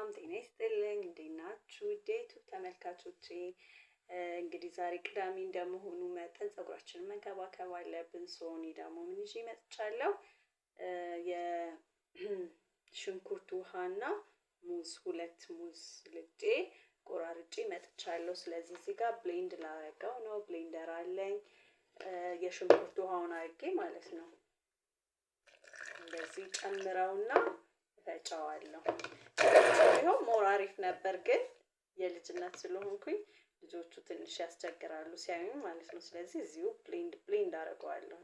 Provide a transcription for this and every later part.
ሰላም ጤና ይስጥልኝ። እንዴት ናችሁ? ዩቲዩብ ተመልካቾቼ እንግዲህ ዛሬ ቅዳሜ እንደመሆኑ መጠን ፀጉራችንን መንከባከብ አለብን። ሶኒ ደግሞ ምን ይዤ መጥቻለሁ? የሽንኩርት ውሃና ሙዝ፣ ሁለት ሙዝ ልጬ ቆራርጬ መጥቻለሁ። ስለዚህ እዚህ ጋር ብሌንድ ላደርገው ነው። ብሌንደር አለኝ። የሽንኩርት ውሃውን አድርጌ ማለት ነው እንደዚህ ጨምረውና ፈጫዋለሁ። ይሄው ሞር አሪፍ ነበር፣ ግን የልጅነት ስለሆንኩኝ ልጆቹ ትንሽ ያስቸግራሉ ሲያዩኝ ማለት ነው። ስለዚህ እዚሁ ብሌንድ አደርገዋለሁ።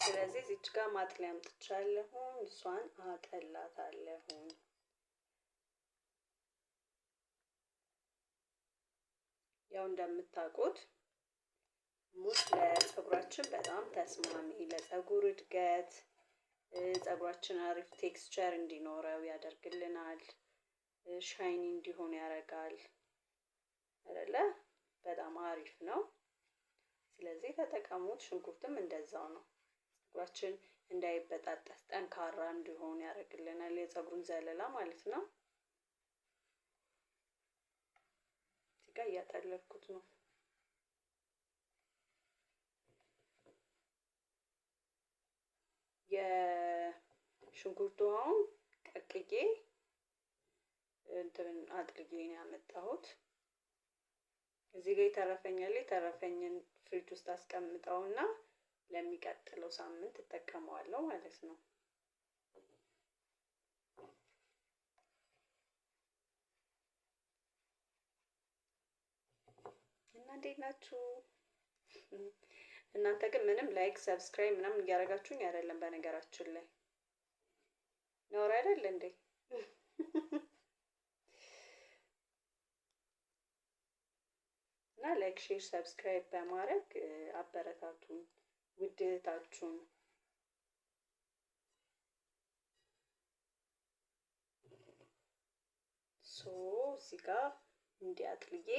ስለዚህ እዚች ጋር ማጥለያ አምጥቻለሁ። እሷን አጠላታለሁ። ያው እንደምታውቁት ሙዝ ለፀጉራችን በጣም ተስማሚ፣ ለፀጉር እድገት ፀጉራችን አሪፍ ቴክስቸር እንዲኖረው ያደርግልናል። ሻይኒ እንዲሆን ያደርጋል አይደለ? በጣም አሪፍ ነው። ስለዚህ ተጠቀሙት። ሽንኩርትም እንደዛው ነው። ፀጉራችን እንዳይበጣጠስ ጠንካራ እንዲሆን ያደርግልናል። የፀጉሩን ዘለላ ማለት ነው። እዚህ ጋር እያጠለልኩት ነው። የሽንኩርት ውሃውን ቀቅዬ አጥልዬ ነው ያመጣሁት። እዚህ ጋር የተረፈኝን ፍሪጅ ውስጥ አስቀምጠውና ለሚቀጥለው ሳምንት እጠቀመዋለሁ ማለት ነው። እና እንዴት ናችሁ? እናንተ ግን ምንም ላይክ ሰብስክራይብ ምናምን እያደረጋችሁኝ አይደለም። በነገራችን ላይ ነውር አይደል እንዴ? እና ላይክ ሼር ሰብስክራይብ በማድረግ አበረታቱን ውድ እህታችሁን። እዚህ ጋር እንዲያጥልዬ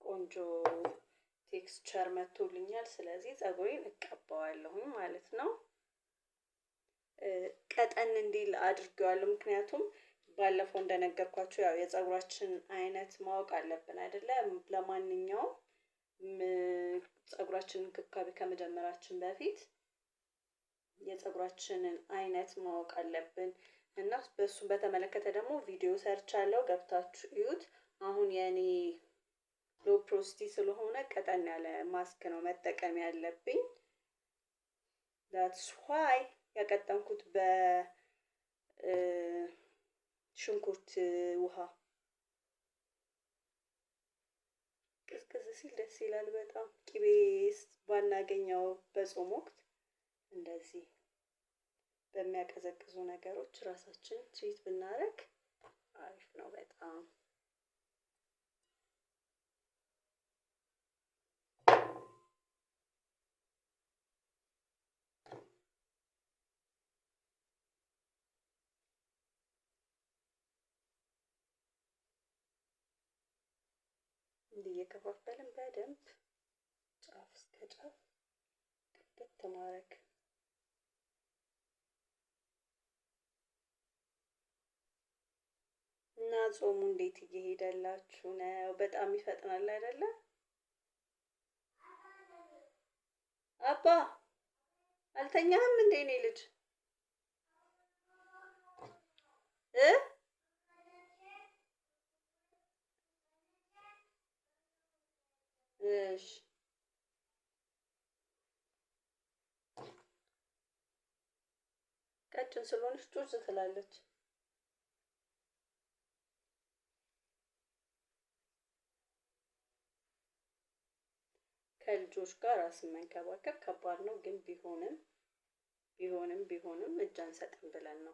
ቆንጆ ቴክስቸር መጥቶልኛል። ስለዚህ ፀጉሬን እቀባዋለሁ ማለት ነው። ቀጠን እንዲል አድርጌዋለሁ፣ ምክንያቱም ባለፈው እንደነገርኳችሁ ያው የፀጉራችን አይነት ማወቅ አለብን አይደለ? ለማንኛውም ፀጉራችንን እንክብካቤ ከመጀመራችን በፊት የፀጉራችንን አይነት ማወቅ አለብን እና በሱን በተመለከተ ደግሞ ቪዲዮ ሰርቻለሁ፣ ገብታችሁ እዩት። አሁን የኔ ሎ ፕሮሲቲ ስለሆነ ቀጠን ያለ ማስክ ነው መጠቀም ያለብኝ። ዳትስ ዋይ ያቀጠንኩት በሽንኩርት ውሃ። ቅዝቅዝ ሲል ደስ ይላል በጣም። ቅቤ ባናገኘው በጾም ወቅት እንደዚህ በሚያቀዘቅዙ ነገሮች ራሳችንን ትሪት ብናደርግ አሪፍ ነው በጣም። እየከፋፈልን በደንብ ጫፍ እስከ ጫፍ ቅብት ማድረግ። እና ጾሙ እንዴት እየሄደላችሁ ነው? በጣም ይፈጥናል አይደለ? አባ አልተኛህም እንዴ? እኔ ልጅ እሺ ቀጭን ስለሆነች ጡዝ ትላለች። ከልጆች ጋር ራስን መንከባከብ ከባድ ነው፣ ግን ቢሆንም እጅ አንሰጥም ብለን ነው።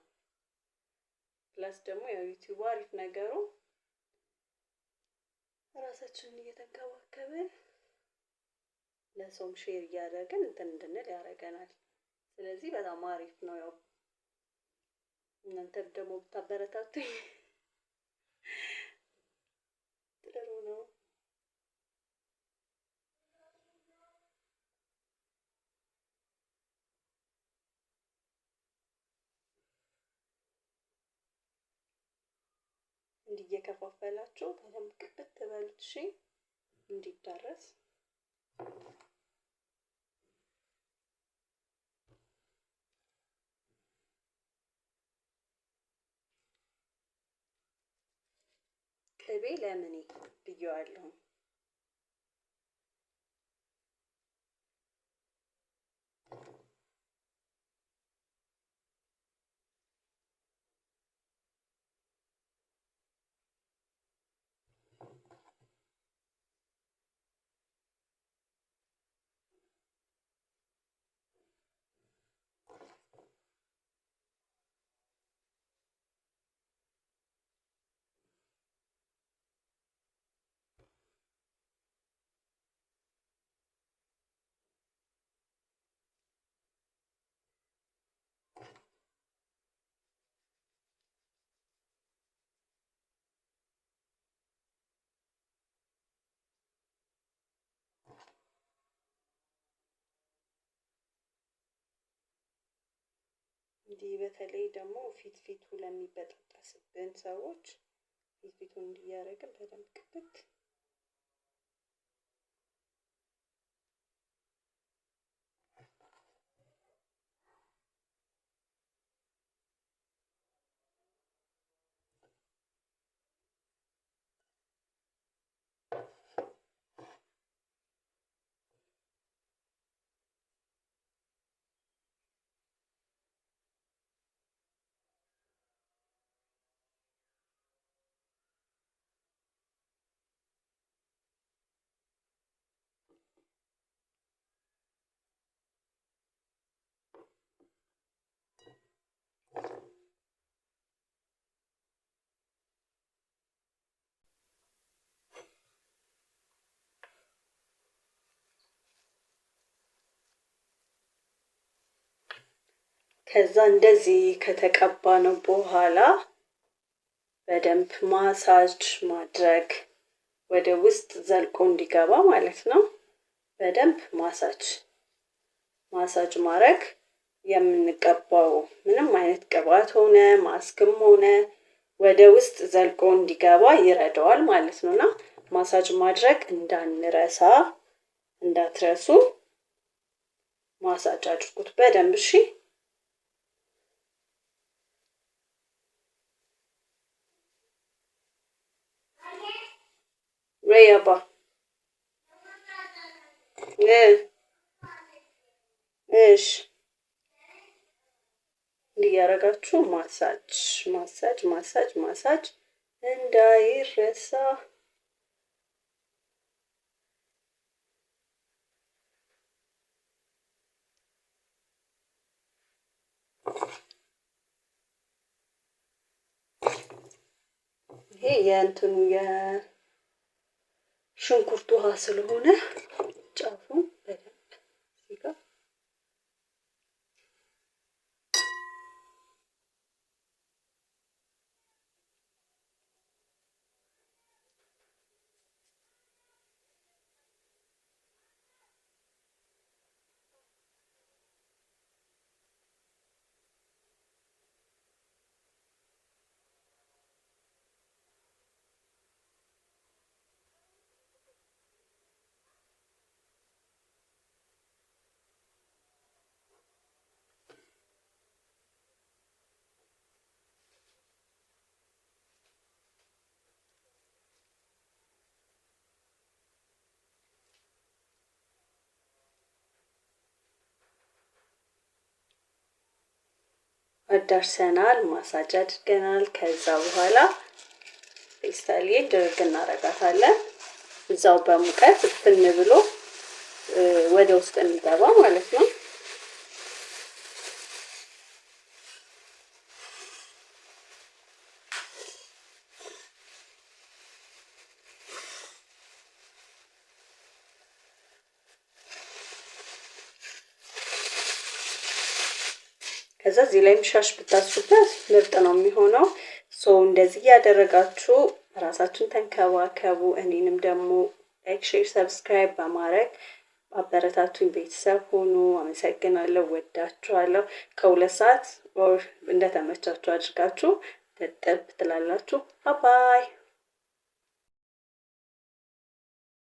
ፕላስ ደግሞ ያው ዩቲዩብ አሪፍ ነገሩ ራሳችንን እየተንከባከብን ለሰውም ሼር እያደረግን እንትን እንድንል ያደርገናል። ስለዚህ በጣም አሪፍ ነው። ያው እናንተ ደግሞ ብታበረታቱኝ ጥሩ ነው። እንዲየከፋፈላችሁ በደንብ ቅብት በሉት እሺ፣ እንዲዳረስ። ቅቤ ለምኔ ብየዋለሁ። እንዲህ በተለይ ደግሞ ፊቱ ለሚበጣጠስብን ሰዎች ፊቱን እንዲያረግን በደንብ ቅብት። ከዛ እንደዚህ ከተቀባ ነው በኋላ በደንብ ማሳጅ ማድረግ ወደ ውስጥ ዘልቆ እንዲገባ ማለት ነው። በደንብ ማሳጅ ማድረግ የምንቀባው ምንም አይነት ቅባት ሆነ ማስክም ሆነ ወደ ውስጥ ዘልቆ እንዲገባ ይረዳዋል ማለት ነውና ማሳጅ ማድረግ እንዳትረሱ ማሳጅ አድርጉት በደንብ እሺ። ረያባ እሺ እንዲያረጋችሁ ማሳጅ እንዳይረሳ። ይሄ የእንትኑ የሽንኩርት ውሃ ስለሆነ ጫፉ በደንብ እዚህ ጋር አዳርሰናል። ማሳጅ አድርገናል። ከዛ በኋላ ፔስታሊን ድርግ እናረጋታለን። እዛው በሙቀት እፍን ብሎ ወደ ውስጥ እንዲገባ ማለት ነው። ከዛ እዚህ ላይም ሻሽ ብታስሩበት ምርጥ ነው የሚሆነው። እንደዚህ ያደረጋችሁ ራሳችሁን ተንከባከቡ። እኔንም ደግሞ ላይክ፣ ሼር፣ ሰብስክራይብ በማድረግ አበረታቱኝ። ቤተሰብ ሁኑ። አመሰግናለሁ። ወዳችኋለሁ። ከ2 ሰዓት እንደተመቻችሁ አድርጋችሁ ትጥብ ትላላችሁ። ባይ